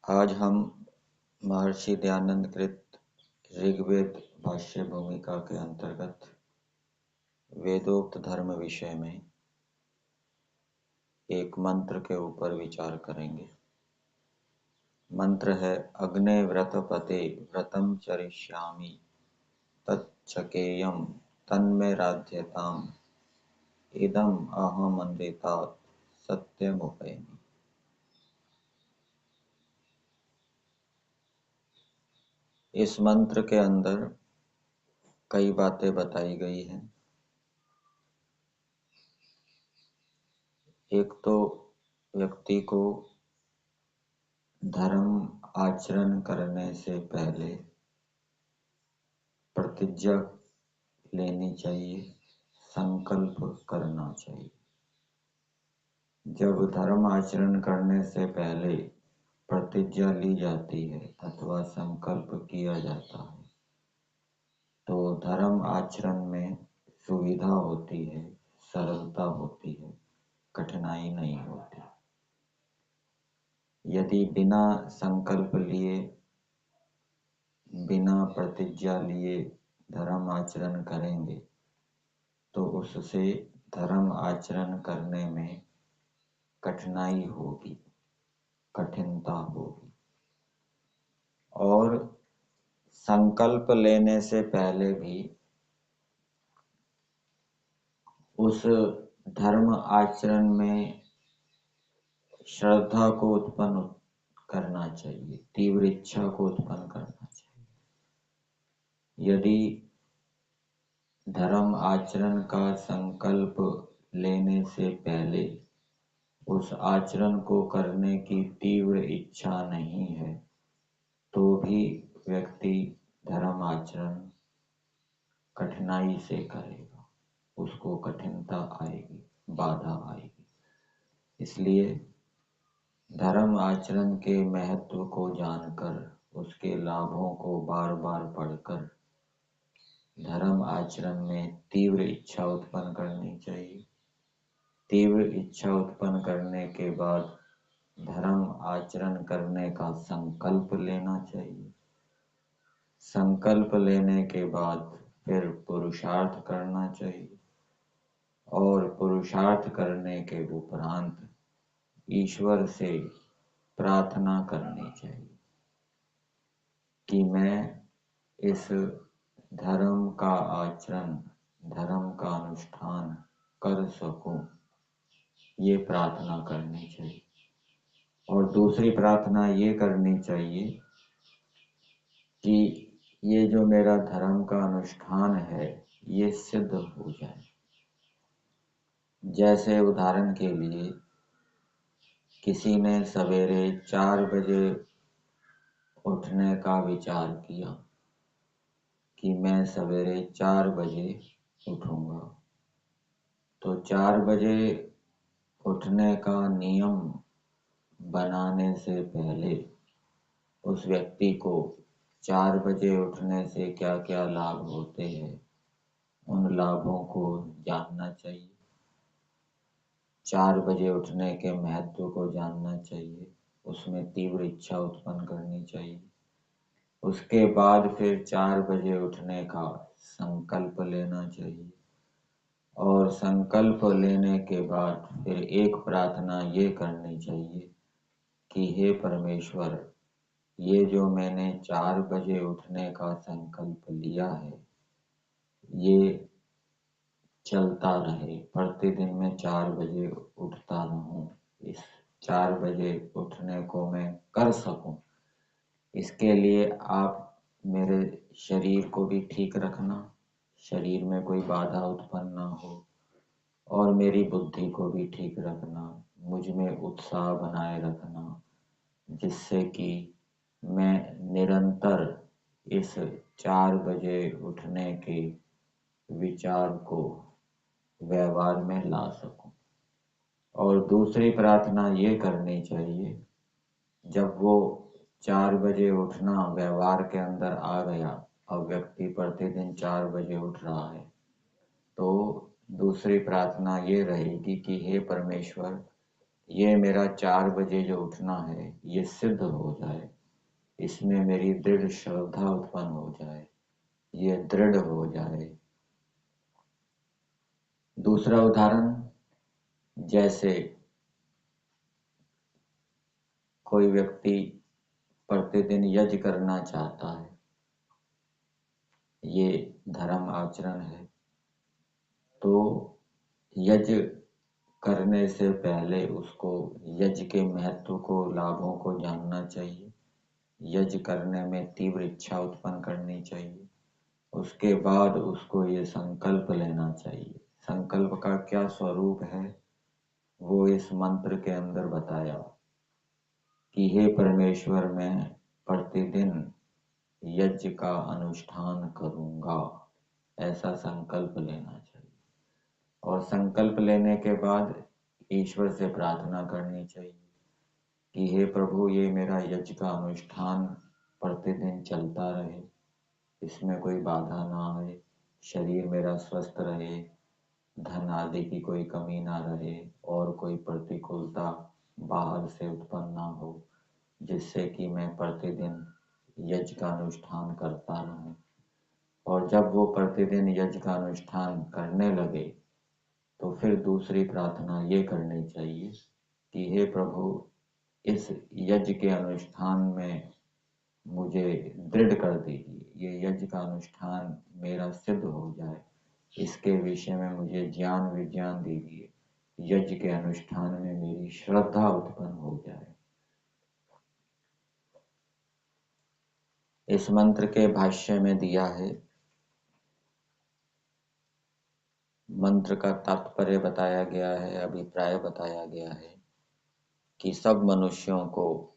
आज हम महर्षि दयानंद कृत ऋग्वेद भाष्य भूमिका के अंतर्गत वेदोक्त धर्म विषय में एक मंत्र के ऊपर विचार करेंगे। मंत्र है अग्ने व्रतपते व्रतम चरिष्यामि तच्चकेयम तन्मे राध्यताम इदम अहमनृतात् सत्यमुपैमि। इस मंत्र के अंदर कई बातें बताई गई हैं। एक तो व्यक्ति को धर्म आचरण करने से पहले प्रतिज्ञा लेनी चाहिए, संकल्प करना चाहिए। जब धर्म आचरण करने से पहले प्रतिज्ञा ली जाती है अथवा संकल्प किया जाता है तो धर्म आचरण में सुविधा होती है, सरलता होती है, कठिनाई नहीं होती। यदि बिना संकल्प लिए, बिना प्रतिज्ञा लिए धर्म आचरण करेंगे तो उससे धर्म आचरण करने में कठिनाई होगी, कठिनता होगी। और संकल्प लेने से पहले भी उस धर्म आचरण में श्रद्धा को उत्पन्न करना चाहिए, तीव्र इच्छा को उत्पन्न करना चाहिए। यदि धर्म आचरण का संकल्प लेने से पहले उस आचरण को करने की तीव्र इच्छा नहीं है तो भी व्यक्ति धर्म आचरण कठिनाई से करेगा, उसको कठिनता आएगी, बाधा आएगी। इसलिए धर्म आचरण के महत्व को जानकर, उसके लाभों को बार बार पढ़कर धर्म आचरण में तीव्र इच्छा उत्पन्न करनी चाहिए। तीव्र इच्छा उत्पन्न करने के बाद धर्म आचरण करने का संकल्प लेना चाहिए। संकल्प लेने के बाद फिर पुरुषार्थ करना चाहिए और पुरुषार्थ करने के उपरांत ईश्वर से प्रार्थना करनी चाहिए कि मैं इस धर्म का आचरण, धर्म का अनुष्ठान कर सकूं, ये प्रार्थना करनी चाहिए। और दूसरी प्रार्थना ये करनी चाहिए कि ये जो मेरा धर्म का अनुष्ठान है ये सिद्ध हो जाए। जैसे उदाहरण के लिए किसी ने सवेरे 4 बजे उठने का विचार किया कि मैं सवेरे 4 बजे उठूंगा, तो 4 बजे उठने का नियम बनाने से पहले उस व्यक्ति को 4 बजे उठने से क्या क्या लाभ होते हैं उन लाभों को जानना चाहिए। 4 बजे उठने के महत्व को जानना चाहिए, उसमें तीव्र इच्छा उत्पन्न करनी चाहिए। उसके बाद फिर 4 बजे उठने का संकल्प लेना चाहिए और संकल्प लेने के बाद फिर एक प्रार्थना ये करनी चाहिए कि हे परमेश्वर, ये जो मैंने 4 बजे उठने का संकल्प लिया है ये चलता रहे, प्रतिदिन मैं 4 बजे उठता रहूं, इस 4 बजे उठने को मैं कर सकूं। इसके लिए आप मेरे शरीर को भी ठीक रखना, शरीर में कोई बाधा उत्पन्न ना हो, और मेरी बुद्धि को भी ठीक रखना, मुझ में उत्साह बनाए रखना, जिससे कि मैं निरंतर इस 4 बजे उठने के विचार को व्यवहार में ला सकूं। और दूसरी प्रार्थना ये करनी चाहिए, जब वो 4 बजे उठना व्यवहार के अंदर आ गया, अब व्यक्ति प्रतिदिन 4 बजे उठ रहा है, तो दूसरी प्रार्थना ये रहेगी कि हे परमेश्वर, ये मेरा 4 बजे जो उठना है ये सिद्ध हो जाए, इसमें मेरी दृढ़ श्रद्धा उत्पन्न हो जाए, ये दृढ़ हो जाए। दूसरा उदाहरण, जैसे कोई व्यक्ति प्रतिदिन यज्ञ करना चाहता है, ये धर्म आचरण है, तो यज्ञ करने से पहले उसको यज्ञ के महत्व को, लाभों को जानना चाहिए। यज्ञ करने में तीव्र इच्छा उत्पन्न करनी चाहिए। उसके बाद उसको ये संकल्प लेना चाहिए। संकल्प का क्या स्वरूप है वो इस मंत्र के अंदर बताया कि हे परमेश्वर, मैं प्रतिदिन यज्ञ का अनुष्ठान करूंगा, ऐसा संकल्प लेना चाहिए। और संकल्प लेने के बाद ईश्वर से प्रार्थना करनी चाहिए कि हे प्रभु, ये मेरा यज्ञ का अनुष्ठान प्रतिदिन चलता रहे, इसमें कोई बाधा ना आए, शरीर मेरा स्वस्थ रहे, धन आदि की कोई कमी ना रहे, और कोई प्रतिकूलता बाहर से उत्पन्न ना हो, जिससे कि मैं प्रतिदिन यज्ञ का अनुष्ठान करता रहूं। और जब वो प्रतिदिन यज्ञ का अनुष्ठान करने लगे तो फिर दूसरी प्रार्थना ये करनी चाहिए कि हे प्रभु, इस यज्ञ के अनुष्ठान में मुझे दृढ़ कर दीजिए, ये यज्ञ का अनुष्ठान मेरा सिद्ध हो जाए, इसके विषय में मुझे ज्ञान विज्ञान दीजिए, यज्ञ के अनुष्ठान में मेरी श्रद्धा उत्पन्न हो जाए। इस मंत्र के भाष्य में दिया है, मंत्र का तात्पर्य बताया गया है, अभिप्राय बताया गया है कि सब मनुष्यों को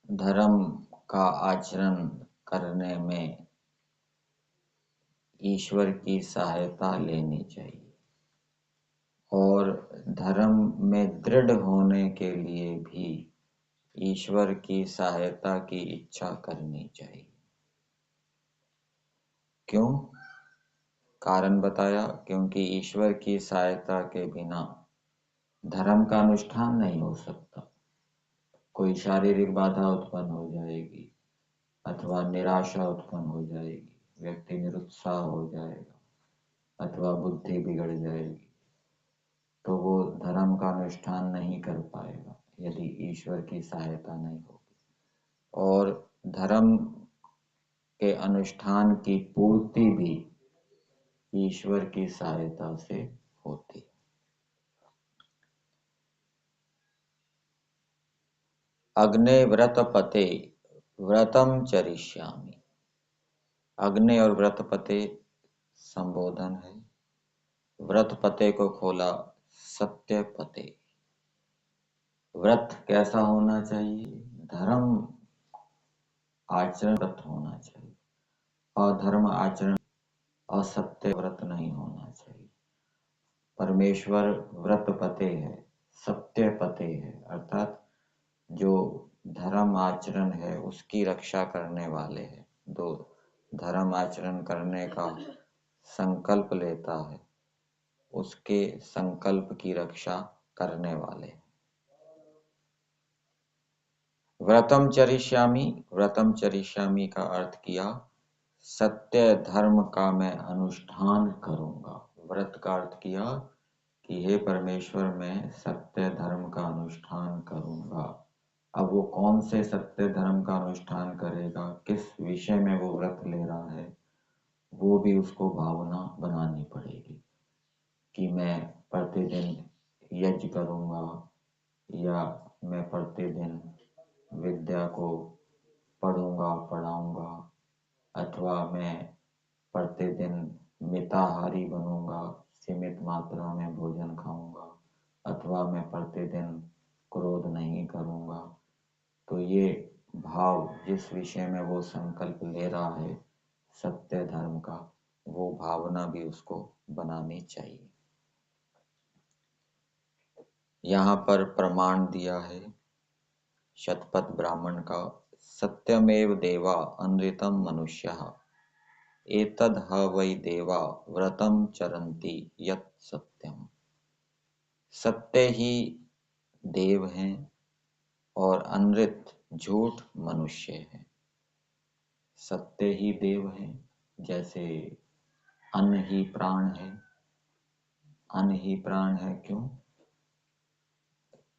धर्म का आचरण करने में ईश्वर की सहायता लेनी चाहिए, और धर्म में दृढ़ होने के लिए भी ईश्वर की सहायता की इच्छा करनी चाहिए। क्यों? कारण बताया, क्योंकि ईश्वर की सहायता के बिना धर्म का अनुष्ठान नहीं हो सकता। कोई शारीरिक बाधा उत्पन्न हो जाएगी, अथवा निराशा उत्पन्न हो जाएगी, व्यक्ति निरुत्साह हो जाएगा, अथवा बुद्धि बिगड़ जाएगी, तो वो धर्म का अनुष्ठान नहीं कर पाएगा यदि ईश्वर की सहायता नहीं होगी। और धर्म के अनुष्ठान की पूर्ति भी ईश्वर की सहायता से होती है। अग्ने व्रत पते व्रतम चरिष्यामि। अग्नि और व्रत पते संबोधन है। व्रत पते को खोला सत्य पते। व्रत कैसा होना चाहिए? धर्म आचरण व्रत होना चाहिए, अधर्म आचरण, असत्य व्रत नहीं होना चाहिए। परमेश्वर व्रत पते है, सत्य पते है, अर्थात जो धर्म आचरण है उसकी रक्षा करने वाले हैं। जो धर्म आचरण करने का संकल्प लेता है उसके संकल्प की रक्षा करने वाले। व्रतम चरिष्यामि, व्रतम चरिष्यामि का अर्थ किया सत्य धर्म का मैं अनुष्ठान करूंगा। व्रत का अर्थ किया कि हे परमेश्वर, मैं सत्य धर्म का अनुष्ठान करूंगा। अब वो कौन से सत्य धर्म का अनुष्ठान करेगा, किस विषय में वो व्रत ले रहा है, वो भी उसको भावना बनानी पड़ेगी कि मैं प्रतिदिन यज्ञ करूंगा, या मैं प्रतिदिन विद्या को पढ़ूंगा पढ़ाऊंगा, अथवा मैं प्रतिदिन मिताहारी बनूंगा, सीमित मात्रा में भोजन खाऊंगा, अथवा मैं प्रतिदिन क्रोध नहीं करूंगा। तो ये भाव, जिस विषय में वो संकल्प ले रहा है सत्य धर्म का, वो भावना भी उसको बनानी चाहिए। यहाँ पर प्रमाण दिया है शतपथ ब्राह्मण का, सत्यमेव देवा अनृतम मनुष्यः एतद् ह वै देवा व्रतम चरन्ति यत् सत्यम। सत्य ही देव हैं और अनृत झूठ मनुष्य है। सत्य ही देव है, जैसे अन्न ही प्राण है। अन्न ही प्राण है क्यों?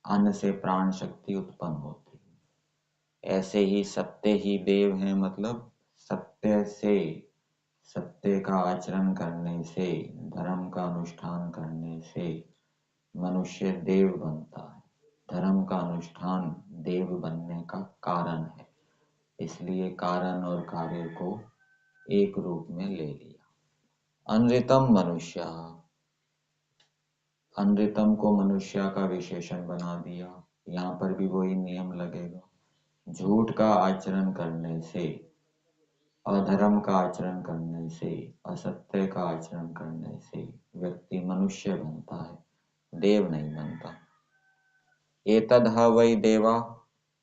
अन्न से प्राण शक्ति उत्पन्न होती है। ऐसे ही सत्य ही देव है, मतलब सत्य से, सत्य का आचरण करने से, धर्म का अनुष्ठान करने से मनुष्य देव बनता है। धर्म का अनुष्ठान देव बनने का कारण है, इसलिए कारण और कार्य को एक रूप में ले लिया। अनृतम मनुष्य, अनृतम को मनुष्य का विशेषण बना दिया। यहाँ पर भी वही नियम लगेगा। झूठ का आचरण करने से, अधर्म का आचरण करने से, असत्य का आचरण करने से व्यक्ति मनुष्य बनता है, देव नहीं बनता। एतद् ह वै देवा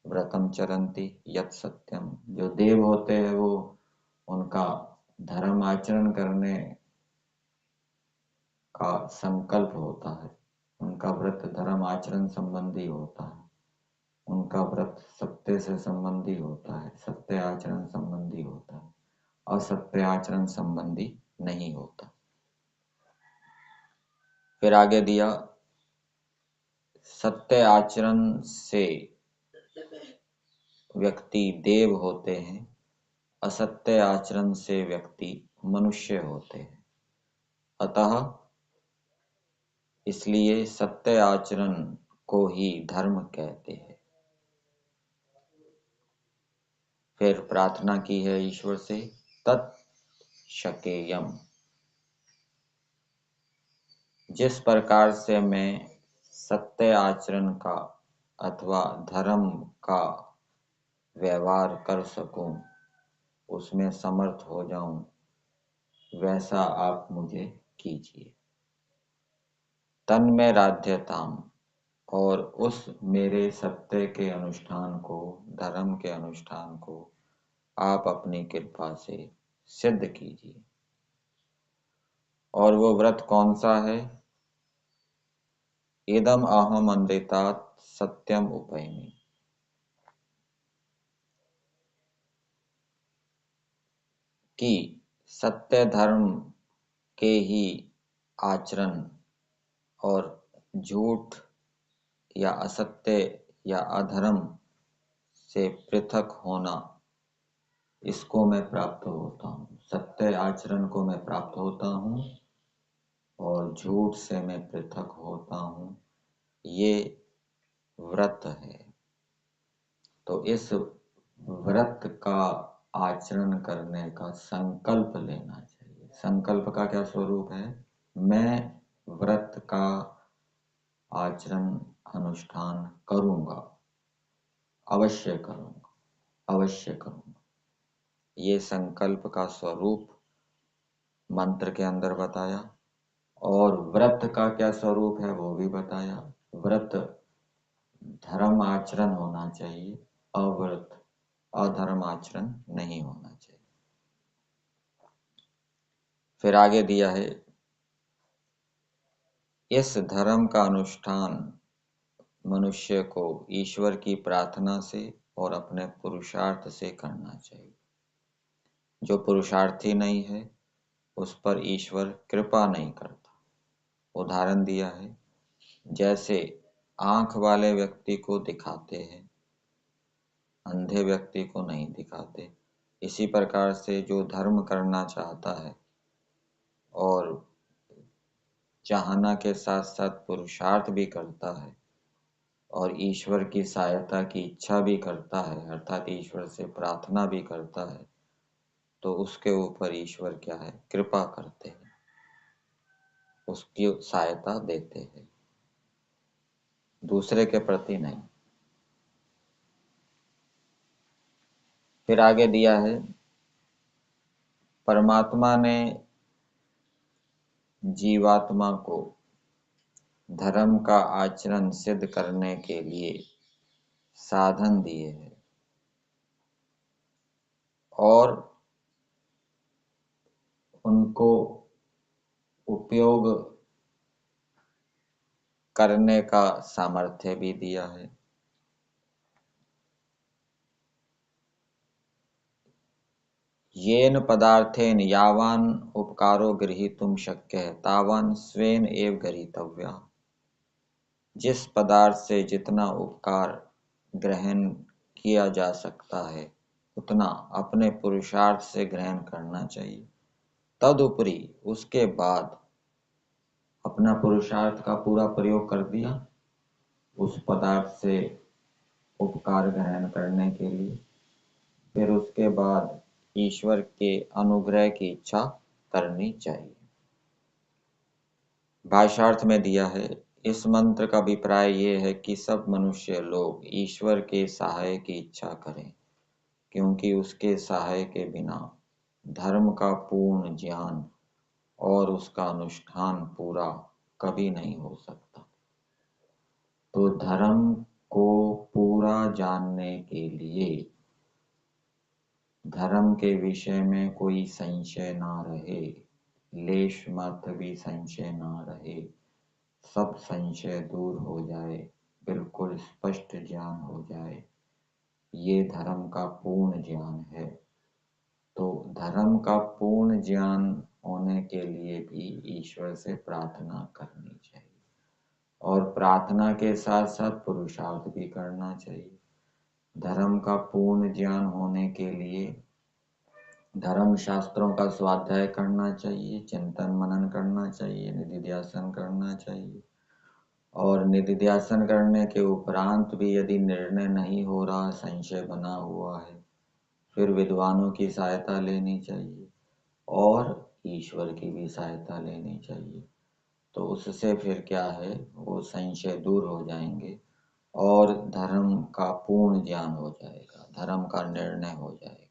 व्रतम चरन्ति यत् सत्यम। जो देव होते हैं वो, उनका धर्म आचरण करने का संकल्प होता है। उनका व्रत धर्म आचरण संबंधी होता है। उनका व्रत सत्य से संबंधी होता है, सत्य आचरण संबंधी होता है, असत्य आचरण संबंधी नहीं होता। फिर आगे दिया, सत्य आचरण से व्यक्ति देव होते हैं, असत्य आचरण से व्यक्ति मनुष्य होते हैं। अतः इसलिए सत्य आचरण को ही धर्म कहते हैं। फिर प्रार्थना की है ईश्वर से, तत्शकेयम। जिस प्रकार से मैं सत्य आचरण का अथवा धर्म का व्यवहार कर सकूं, उसमें समर्थ हो जाऊं, वैसा आप मुझे कीजिए। तन्मय राध्यताम, और उस मेरे सत्य के अनुष्ठान को, धर्म के अनुष्ठान को आप अपनी कृपा से सिद्ध कीजिए। और वो व्रत कौन सा है? इदम अहम अमृतात् सत्यम उपैमि। कि सत्य धर्म के ही आचरण और झूठ या असत्य या अधर्म से पृथक होना, इसको मैं प्राप्त होता हूँ। सत्य आचरण को मैं प्राप्त होता हूँ और झूठ से मैं पृथक होता हूँ। ये व्रत है। तो इस व्रत का आचरण करने का संकल्प लेना चाहिए। संकल्प का क्या स्वरूप है? मैं व्रत का आचरण अनुष्ठान करूंगा, अवश्य करूंगा, अवश्य करूंगा। ये संकल्प का स्वरूप मंत्र के अंदर बताया। और व्रत का क्या स्वरूप है वो भी बताया। व्रत धर्म आचरण होना चाहिए, अव्रत अधर्म आचरण नहीं होना चाहिए। फिर आगे दिया है, इस धर्म का अनुष्ठान मनुष्य को ईश्वर की प्रार्थना से और अपने पुरुषार्थ से करना चाहिए। जो पुरुषार्थी नहीं है उस पर ईश्वर कृपा नहीं करता। उदाहरण दिया है, जैसे आंख वाले व्यक्ति को दिखाते हैं, अंधे व्यक्ति को नहीं दिखाते। इसी प्रकार से जो धर्म करना चाहता है और चाहना के साथ साथ पुरुषार्थ भी करता है और ईश्वर की सहायता की इच्छा भी करता है, अर्थात ईश्वर से प्रार्थना भी करता है, तो उसके ऊपर ईश्वर क्या है? कृपा करते हैं, उसकी सहायता देते हैं, दूसरे के प्रति नहीं। फिर आगे दिया है, परमात्मा ने जीवात्मा को धर्म का आचरण सिद्ध करने के लिए साधन दिए हैं और उनको उपयोग करने का सामर्थ्य भी दिया है। येन पदार्थेन यावान उपकारो गृहीतुम शक्यः तावान स्वेन एव गृहीतव्यः। जिस पदार्थ से जितना उपकार ग्रहण किया जा सकता है उतना अपने पुरुषार्थ से ग्रहण करना चाहिए। तदुपरि उसके बाद अपना पुरुषार्थ का पूरा प्रयोग कर दिया उस पदार्थ से उपकार ग्रहण करने के लिए, फिर उसके बाद ईश्वर के अनुग्रह की इच्छा करनी चाहिए। भाषार्थ में दिया है, इस मंत्र का अभिप्राय ये है कि सब मनुष्य लोग ईश्वर के सहाय की इच्छा करें, क्योंकि उसके सहाय के बिना धर्म का पूर्ण ज्ञान और उसका अनुष्ठान पूरा कभी नहीं हो सकता। तो धर्म को पूरा जानने के लिए धर्म के विषय में कोई संशय ना रहे, लेश मात्र भी संशय ना रहे, सब संशय दूर हो जाए, बिल्कुल स्पष्ट ज्ञान हो जाए, ये धर्म का पूर्ण ज्ञान है। तो धर्म का पूर्ण ज्ञान होने के लिए भी ईश्वर से प्रार्थना करनी चाहिए और प्रार्थना के साथ साथ पुरुषार्थ भी करना चाहिए। धर्म का पूर्ण ज्ञान होने के लिए धर्म शास्त्रों का स्वाध्याय करना चाहिए, चिंतन मनन करना चाहिए, निधिध्यासन करना चाहिए। और निधिध्यासन करने के उपरांत भी यदि निर्णय नहीं हो रहा, संशय बना हुआ है, फिर विद्वानों की सहायता लेनी चाहिए और ईश्वर की भी सहायता लेनी चाहिए। तो उससे फिर क्या है, वो संशय दूर हो जाएंगे और धर्म का पूर्ण ज्ञान हो जाएगा, धर्म का निर्णय हो जाएगा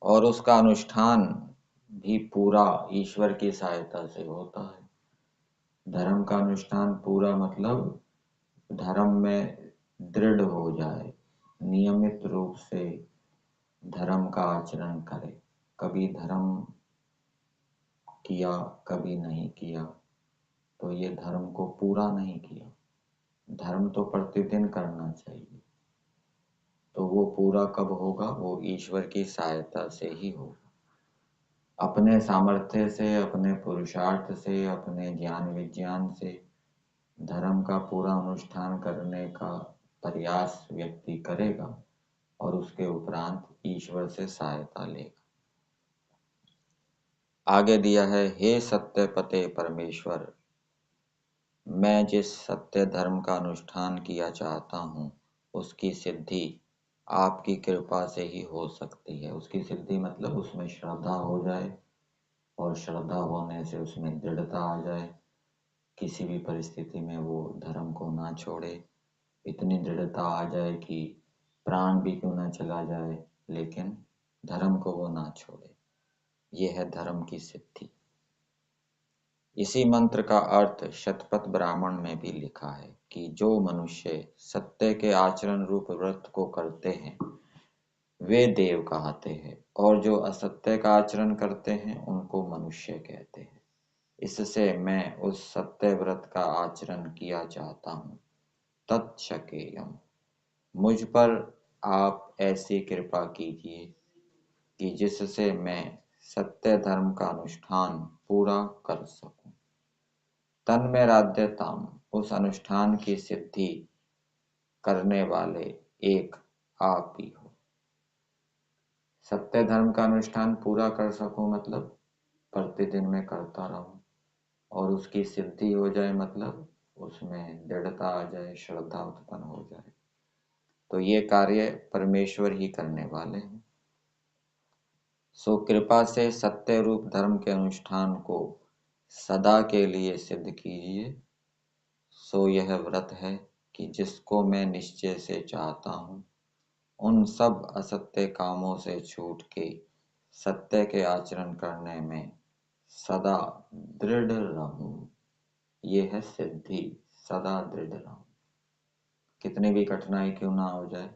और उसका अनुष्ठान भी पूरा ईश्वर की सहायता से होता है। धर्म का अनुष्ठान पूरा मतलब धर्म में दृढ़ हो जाए, नियमित रूप से धर्म का आचरण करे, कभी धर्म किया कभी नहीं किया, तो ये धर्म को पूरा नहीं किया। धर्म तो प्रतिदिन करना चाहिए, तो वो पूरा कब होगा, वो ईश्वर की सहायता से ही होगा। अपने सामर्थ्य से, अपने पुरुषार्थ से, अपने ज्ञान विज्ञान से धर्म का पूरा अनुष्ठान करने का प्रयास व्यक्ति करेगा और उसके उपरांत ईश्वर से सहायता लेगा। आगे दिया है, हे सत्य पते परमेश्वर, मैं जिस सत्य धर्म का अनुष्ठान किया चाहता हूँ उसकी सिद्धि आपकी कृपा से ही हो सकती है। उसकी सिद्धि मतलब उसमें श्रद्धा हो जाए और श्रद्धा होने से उसमें दृढ़ता आ जाए, किसी भी परिस्थिति में वो धर्म को ना छोड़े, इतनी दृढ़ता आ जाए कि प्राण भी क्यों ना चला जाए लेकिन धर्म को वो ना छोड़े। ये है धर्म की सिद्धि। इसी मंत्र का अर्थ शतपथ ब्राह्मण में भी लिखा है कि जो मनुष्य सत्य के आचरण रूप व्रत को करते हैं वे देव कहते हैं और जो असत्य का आचरण करते हैं उनको मनुष्य कहते हैं। इससे मैं उस सत्य व्रत का आचरण किया चाहता हूँ। तत्शकेयम, मुझ पर आप ऐसी कृपा कीजिए कि जिससे मैं सत्य धर्म का अनुष्ठान पूरा कर सकूं। तन्मयराध्यताम, उस अनुष्ठान की सिद्धि करने वाले एक आप ही हो। सत्य धर्म का अनुष्ठान पूरा कर सकूं मतलब प्रतिदिन में करता रहूं और उसकी सिद्धि हो जाए मतलब उसमें दृढ़ता आ जाए, श्रद्धा उत्पन्न हो जाए। तो ये कार्य परमेश्वर ही करने वाले हैं। सो कृपा से सत्य रूप धर्म के अनुष्ठान को सदा के लिए सिद्ध कीजिए। सो यह व्रत है कि जिसको मैं निश्चय से चाहता हूँ, उन सब असत्य कामों से छूट के सत्य के आचरण करने में सदा दृढ़ रहूं। ये है सिद्धि, सदा दृढ़ रहूं, कितनी भी कठिनाई क्यों ना हो जाए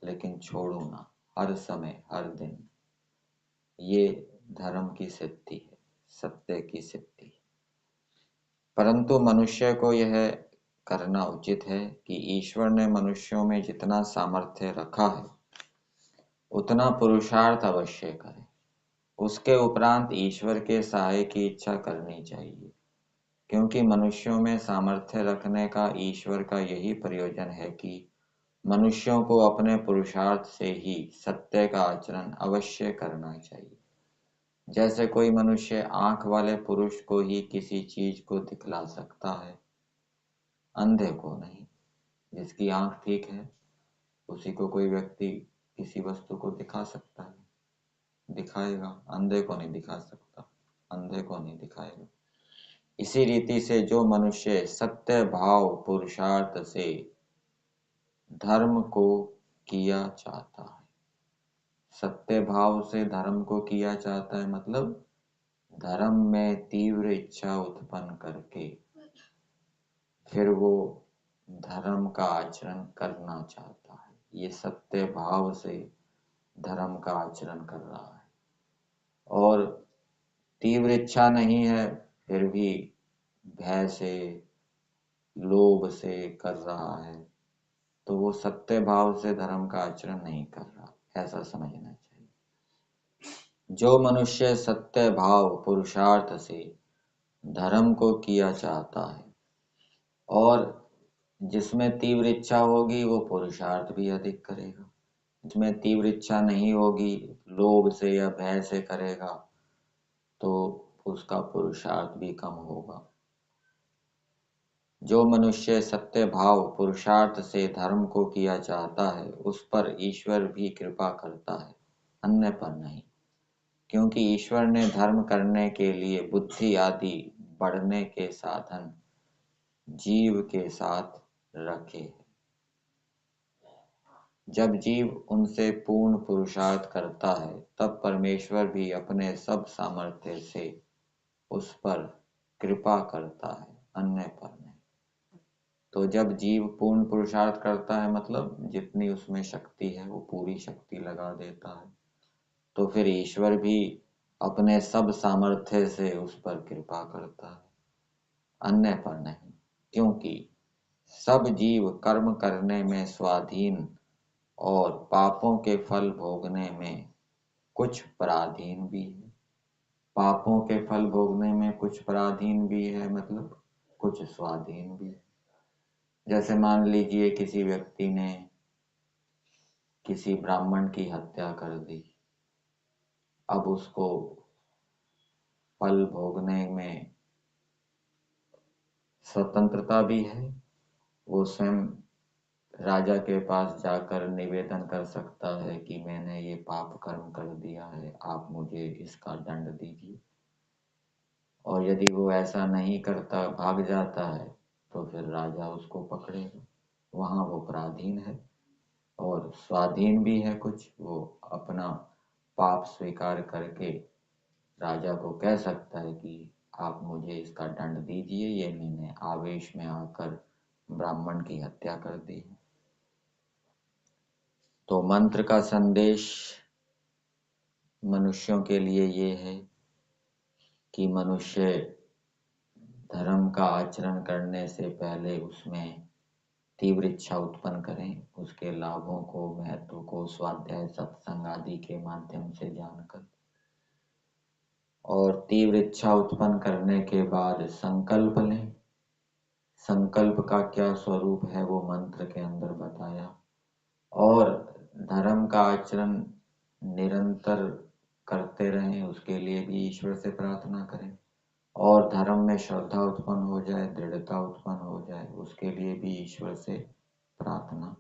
लेकिन छोड़ू ना, हर समय हर दिन। ये धर्म की सिद्धि है, सत्य की सिद्धि। परंतु मनुष्य को यह करना उचित है कि ईश्वर ने मनुष्यों में जितना सामर्थ्य रखा है उतना पुरुषार्थ अवश्य करे। उसके उपरांत ईश्वर के सहाय की इच्छा करनी चाहिए, क्योंकि मनुष्यों में सामर्थ्य रखने का ईश्वर का यही प्रयोजन है कि मनुष्यों को अपने पुरुषार्थ से ही सत्य का आचरण अवश्य करना चाहिए। जैसे कोई मनुष्य आंख वाले पुरुष को ही किसी चीज को दिखला सकता है, अंधे को नहीं। जिसकी आंख ठीक है उसी को कोई व्यक्ति किसी वस्तु को दिखा सकता है, दिखाएगा। अंधे को नहीं दिखा सकता, अंधे को नहीं दिखाएगा। इसी रीति से जो मनुष्य सत्य भाव पुरुषार्थ से धर्म को किया चाहता है, सत्य भाव से धर्म को किया चाहता है मतलब धर्म में तीव्र इच्छा उत्पन्न करके फिर वो धर्म का आचरण करना चाहता है, ये सत्य भाव से धर्म का आचरण कर रहा है। और तीव्र इच्छा नहीं है फिर भी भय से लोभ से कर रहा है, तो वो सत्य भाव से धर्म का आचरण नहीं कर रहा, ऐसा समझना चाहिए। जो मनुष्य सत्य भाव पुरुषार्थ से धर्म को किया चाहता है और जिसमें तीव्र इच्छा होगी वो पुरुषार्थ भी अधिक करेगा, जिसमें तीव्र इच्छा नहीं होगी लोभ से या भय से करेगा तो उसका पुरुषार्थ भी कम होगा। जो मनुष्य सत्य भाव पुरुषार्थ से धर्म को किया चाहता है उस पर ईश्वर भी कृपा करता है, अन्य पर नहीं, क्योंकि ईश्वर ने धर्म करने के लिए बुद्धि आदि बढ़ने के साधन जीव के साथ रखे हैं। जब जीव उनसे पूर्ण पुरुषार्थ करता है तब परमेश्वर भी अपने सब सामर्थ्य से उस पर कृपा करता है, अन्य पर नहीं। तो जब जीव पूर्ण पुरुषार्थ करता है मतलब जितनी उसमें शक्ति है वो पूरी शक्ति लगा देता है, तो फिर ईश्वर भी अपने सब सामर्थ्य से उस पर कृपा करता है, अन्य पर नहीं। क्योंकि सब जीव कर्म करने में स्वाधीन और पापों के फल भोगने में कुछ पराधीन भी है। पापों के फल भोगने में कुछ पराधीन भी है मतलब कुछ स्वाधीन भी है। जैसे मान लीजिए किसी व्यक्ति ने किसी ब्राह्मण की हत्या कर दी, अब उसको फल भोगने में स्वतंत्रता भी है। वो स्वयं राजा के पास जाकर निवेदन कर सकता है कि मैंने ये पाप कर्म कर दिया है, आप मुझे इसका दंड दीजिए। और यदि वो ऐसा नहीं करता, भाग जाता है, तो फिर राजा उसको पकड़ेगा। वहां वो पराधीन है और स्वाधीन भी है कुछ। वो अपना पाप स्वीकार करके राजा को कह सकता है कि आप मुझे इसका दंड दीजिए, ये मैंने आवेश में आकर ब्राह्मण की हत्या कर दी। तो मंत्र का संदेश मनुष्यों के लिए ये है कि मनुष्य धर्म का आचरण करने से पहले उसमें तीव्र इच्छा उत्पन्न करें, उसके लाभों को, महत्व को स्वाध्याय सत्संग आदि के माध्यम से जानकर, और तीव्र इच्छा उत्पन्न करने के बाद संकल्प लें। संकल्प का क्या स्वरूप है वो मंत्र के अंदर बताया। और धर्म का आचरण निरंतर करते रहें, उसके लिए भी ईश्वर से प्रार्थना करें। और धर्म में श्रद्धा उत्पन्न हो जाए, दृढ़ता उत्पन्न हो जाए, उसके लिए भी ईश्वर से प्रार्थना